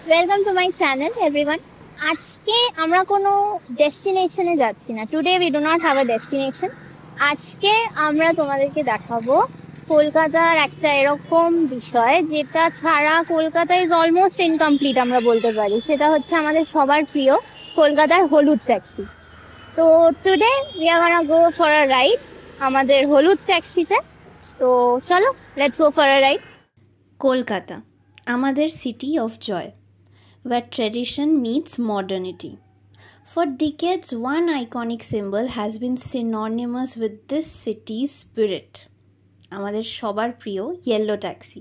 Welcome to my channel everyone. আজকে আমরা কোনো ডেস্টিনেশনে যাচ্ছি না। Today we do not have a destination. আজকে আমরা তোমাদেরকে দেখাবো কলকাতার একটা এরকম বিষয় যেটা ছাড়া কলকাতা ইজ অলমোস্ট ইনকমপ্লিট আমরা বলতে পারি। সেটা হচ্ছে আমাদের সবার প্রিয় কলকাতার হলুদ ট্যাক্সি। তো today we are gonna go for a ride আমাদের হলুদ ট্যাক্সিতে। তো চলো, let's go for a ride. Kolkata, আমাদের city of joy, where tradition meets modernity. For decades, one iconic symbol has been synonymous with this city's spirit. আমাদের সবার প্রিয় yellow taxi.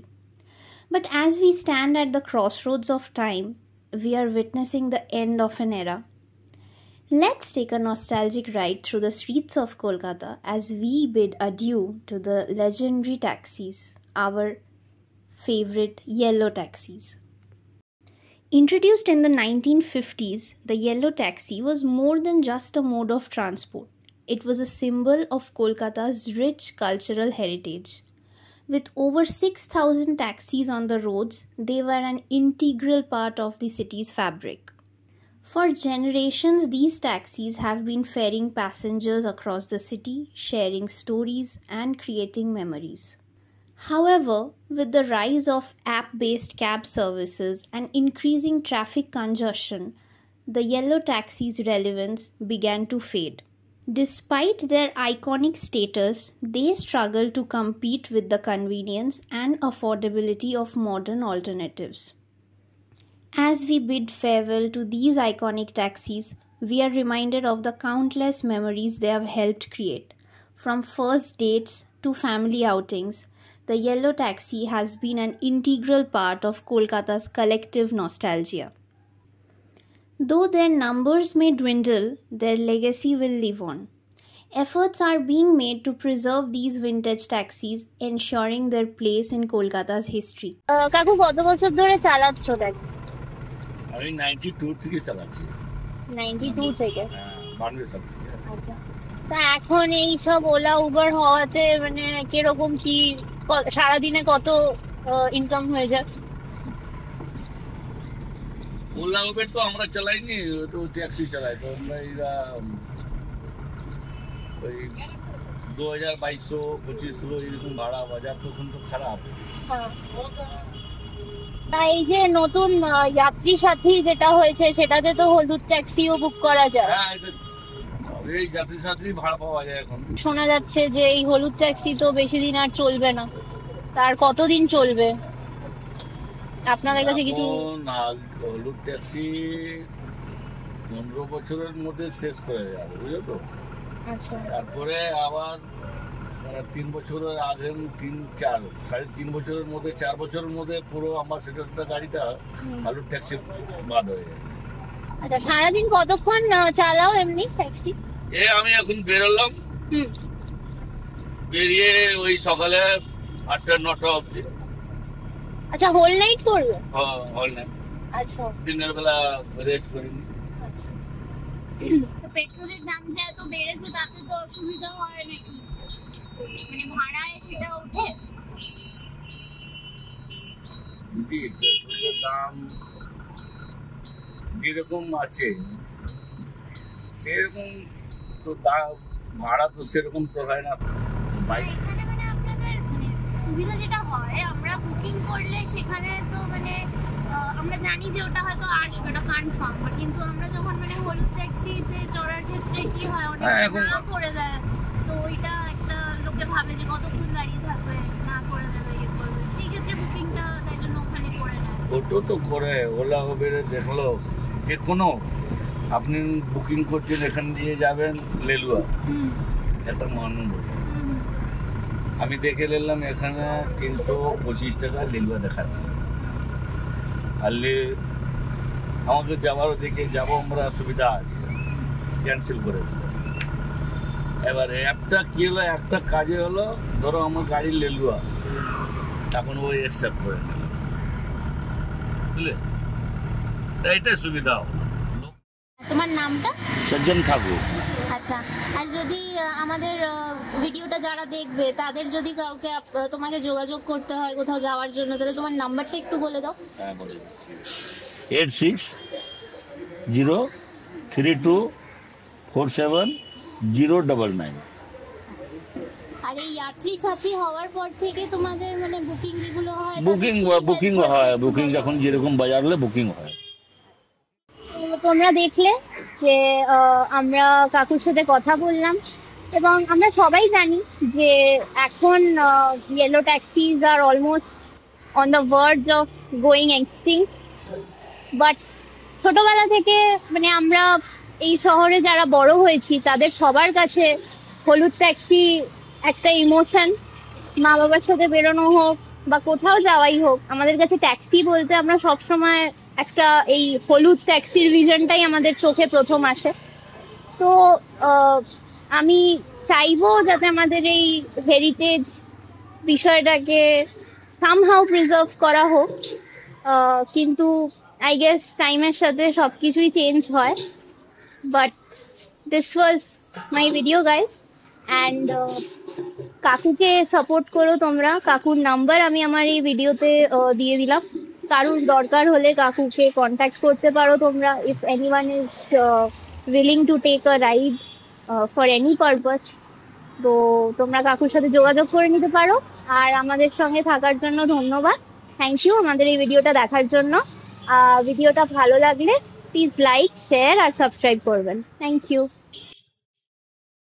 But as we stand at the crossroads of time, we are witnessing the end of an era. Let's take a nostalgic ride through the streets of Kolkata as we bid adieu to the legendary taxis, our favorite yellow taxis. Introduced in the 1950s, the yellow taxi was more than just a mode of transport. It was a symbol of Kolkata's rich cultural heritage. With over 6,000 taxis on the roads, they were an integral part of the city's fabric. For generations, these taxis have been ferrying passengers across the city, sharing stories and creating memories. However, with the rise of app-based cab services and increasing traffic congestion, the yellow taxi's relevance began to fade. Despite their iconic status, they struggle to compete with the convenience and affordability of modern alternatives. As we bid farewell to these iconic taxis, we are reminded of the countless memories they have helped create. From first dates to family outings, the yellow taxi has been an integral part of Kolkata's collective nostalgia. Though their numbers may dwindle, their legacy will live on. Efforts are being made to preserve these vintage taxis, ensuring their place in Kolkata's history. কাকু, কত বছর ধরে চালাচ্ছ taxi? আমি 92 থেকে চালাচ্ছি। 92 থেকে? হ্যাঁ, 92 সাল থেকে। আচ্ছা। তা এখন এই সব ওলা উবার হওয়াতে মানে কিরকম কি সারাদিনে কত ইনকাম হয়ে যায়? ওলা উবের তো আমরা চালাইনি, তো ট্যাক্সি চালাই। তো আমরা এরা ওই 2200-2500 এরকম ভাড়া। বাজার তখন তো খারাপ। তা এই যে নতুন যাত্রী সাথী যেটা হয়েছে সেটাতে তো হলুদ ট্যাক্সিও বুক করা যায়। হ্যাঁ, এই যাত্রী সাথী ভাড়া পাওয়া যায় এখন। শোনা যাচ্ছে যে এই হলুদ ট্যাক্সি তো বেশি দিন আর চলবে না। তার কতদিন চলবে আপনাদের কাছে কিছু? হলুদ ট্যাক্সি 15 বছরের মধ্যে শেষ করে যাবে, বুঝলো তো। আচ্ছা। তারপরে আবার 3 বছরের আগে 3-4-3.5 বছরের মধ্যে 4 বছরের মধ্যে পুরো আমার সেটা গাড়িটা হলুদ ট্যাক্সি বাদ হয়ে যাবে। আচ্ছা, সারাদিন কতক্ষণ চালাও এমনি ট্যাক্সি? আমি এখন বেরোলাম, বেরিয়ে ওই সকালে 8টা-9টা অবধি। আচ্ছা, হোল নাইট করবে? হ্যাঁ, হোল নাইট। আচ্ছা, দিনের বেলা রেস্ট করিনি। আচ্ছা। তো পেট্রোলের দাম যে এত বেড়েছে তাতে তো অসুবিধা হয় নাকি? মানে ভাড়ায় সেটা ওঠে? পেট্রোলের দাম যেরকম আছে সেরকম তো ভাড়া তো সেরকম তো হয় না। এখানে মানে আপনাদের মানে সুবিধা যেটা হয়, আমরা বুকিং করলে সেখানে তো মানে আমরা জানি যে ওটা হয়তো আসবে, ওটা কনফার্ম। কিন্তু আমরা যখন মানে হলুদ ট্যাক্সিতে চড়ার ক্ষেত্রে কি হয়, অনেক না করে দেয়। তো ওইটা একটা লোকে ভাবে যে কতক্ষণ দাঁড়িয়ে থাকবে, না করে দেবে, ইয়ে করবে। সেই ক্ষেত্রে বুকিংটা তাই জন্য ওখানে করে নেয়। ওটা তো করে ওলা উবেরে দেখলো যে কোনো আপনি বুকিং করছেন, এখান দিয়ে যাবেন লেলুয়া, একটা মানন্দ। আমি দেখে নিলাম এখানে 325 টাকা লেলুয়া দেখাচ্ছে। আর আমাকে যাওয়ারও দেখে যাবো আমরা, সুবিধা আছে, ক্যান্সেল করে দিল। এবার একটা কি হলো, একটা কাজে হলো, ধরো আমার গাড়ি লেলুয়া, তখন ওই অ্যাকসেপ্ট করে নিল, বুঝলে? এইটাই সুবিধা। তোমার নামটা? সজ্জন ঠাকুর। আচ্ছা, আর যদি আমাদের ভিডিওটা যারা দেখবে তাদের যদি কাউকে তোমাকে যোগাযোগ করতে হয় কোথাও যাওয়ার জন্য, তাহলে তোমার নাম্বারটা একটু বলে দাও। হ্যাঁ, বলে দিচ্ছি। 8603247099। আর এই যাত্রী সাথী হওয়ার পর থেকে তোমাদের মানে বুকিং যেগুলো হয় বুকিং যখন যেরকম বাজারলে বুকিং হয়। তো তোমরা দেখলে যে আমরা কাকুর সাথে কথা বললাম, এবং আমরা সবাই জানি যে এখন yellow taxis are almost on the verge of going extinct. But ছোটবেলা থেকে মানে আমরা এই শহরে যারা বড় হয়েছি তাদের সবার কাছে হলুদ ট্যাক্সি একটা ইমোশন। মা বাবার সাথে বেরোনো হোক বা কোথাও যাওয়াই হোক, আমাদের কাছে ট্যাক্সি বলতে আমরা সবসময় একটা এই হলুদ ট্যাক্সির ভিশনটাই আমাদের চোখে প্রথম আসে। তো আমি চাইবো যাতে আমাদের এই হেরিটেজ বিষয়টাকে সামহাউ প্রিজার্ভ করা হোক, কিন্তু আই গেস টাইমের সাথে সবকিছুই চেঞ্জ হয়। But this was my video guys, and কাকুকে সাপোর্ট করো তোমরা। কাকুর নাম্বার আমি আমার এই ভিডিওতে দিয়ে দিলাম, কারুর দরকার হলে কাকুকে কন্ট্যাক্ট করতে পারো তোমরা। If anyone is willing to take a ride for any purpose, তো তোমরা কাকুর সাথে যোগাযোগ করে নিতে পারো। আর আমাদের সঙ্গে থাকার জন্য ধন্যবাদ, থ্যাংক ইউ আমাদের এই ভিডিওটা দেখার জন্য। ভিডিওটা ভালো লাগলে প্লিজ লাইক, শেয়ার আর সাবস্ক্রাইব করবেন। Thank you.